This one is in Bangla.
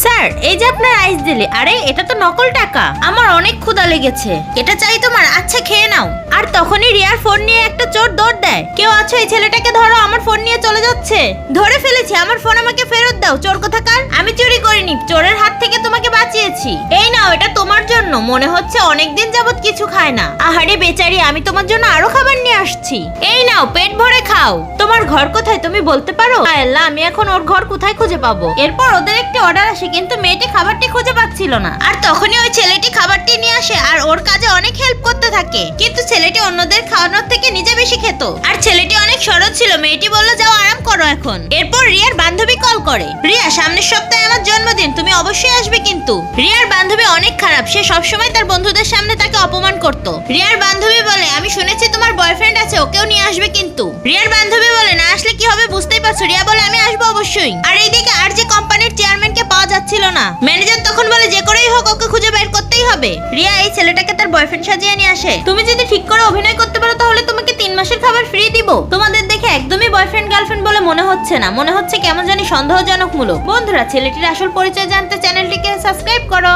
স্যার এই যে আপনার আইস দিলে, আরে এটা তো নকল টাকা। আমার অনেক ক্ষুধা লেগেছে, এটা চাই তোমার? আচ্ছা খেয়ে নাও। আর তখনই রিয়ার ফোন নিয়ে একটা চোর দৌড় দেয়। কেউ আছো? এই ছেলেটাকে ধরো, আমার ফোন নিয়ে চলে যাচ্ছে। ধরে ফেলেছি, আমার ফোন আমাকে ফেরত দাও। চোর কোথাকার! আমি চুরি করিনি, চোরের হাত থেকে তোমাকে বাঁচিয়েছি। এই নাও, এটা তোমার জন্য। মনে হচ্ছে অনেকদিন যাবত কিছু খায় না। আহারে বেচারি, আমি তোমার জন্য আরো খাবার নিয়ে আসছি। এই নাও, পেট ভরে খাও। তোমার ঘর কোথায় তুমি বলতে পারো? আল্লাহ, আমি এখন ওর ঘর কোথায় খুঁজে পাবো? এরপর ওদের একটি অর্ডার আসে, কিন্তু মেয়েটি খাবারটি খুঁজে পাচ্ছিল না। আর তখনই ওই ছেলেটি খাবারটি নিয়ে আসে আর ওর কাজে অনেক হেল্প করতে থাকে। কিন্তু ছেলেটি অন্যদের খাওয়ানোর থেকে নিজে বেশি খেত। আর ছেলেটি অনেক সরল ছিল। মেয়েটি বলল, যাও আরাম করো এখন। এরপর রিয়ার বান্ধবী কল করে, রিয়া সামনের সপ্তাহে আমার জন্মদিন, তুমি অবশ্যই আসবে কিন্তু। রিয়ার বান্ধবী অনেক খারাপ, সে সবসময় তার বন্ধুদের সামনে তাকে অপমান করত। রিয়ার বান্ধবী বলে, আমি শুনেছি তোমার বয়ফ্রেন্ড আছে, ওকেও নিয়ে আসবে কিন্তু। রিয়ার বান্ধবী বলে, না আসলে কি হবে বুঝতেই পারছো। রিয়া বলে, আমি আসবো অবশ্যই। আর এইদিকে আর যে কোম্পানির চেয়ারম্যানকে পাওয়া যাচ্ছিল না। ম্যানেজার তখন বলে, যে করেই হোক ওকে খুঁজে বের করতেই হবে। রিয়া এই ছেলেটাকে তার বয়ফ্রেন্ড সাজিয়ে নিয়ে আসে। তুমি যদি ঠিক করে অভিনয় করতে পারো তাহলে তোমাকে 3 মাসের খাবার ফ্রি দিব। তোমাদের দেখে একদমই বয়ফ্রেন্ড গার্লফ্রেন্ড বলে মনে হচ্ছে না, মনে হচ্ছে কেমন জানি সন্দেহজনক মূলক। বন্ধুরা, ছেলেটির আসল পরিচয় জানতে চ্যানেলটিকে সাবস্ক্রাইব করো।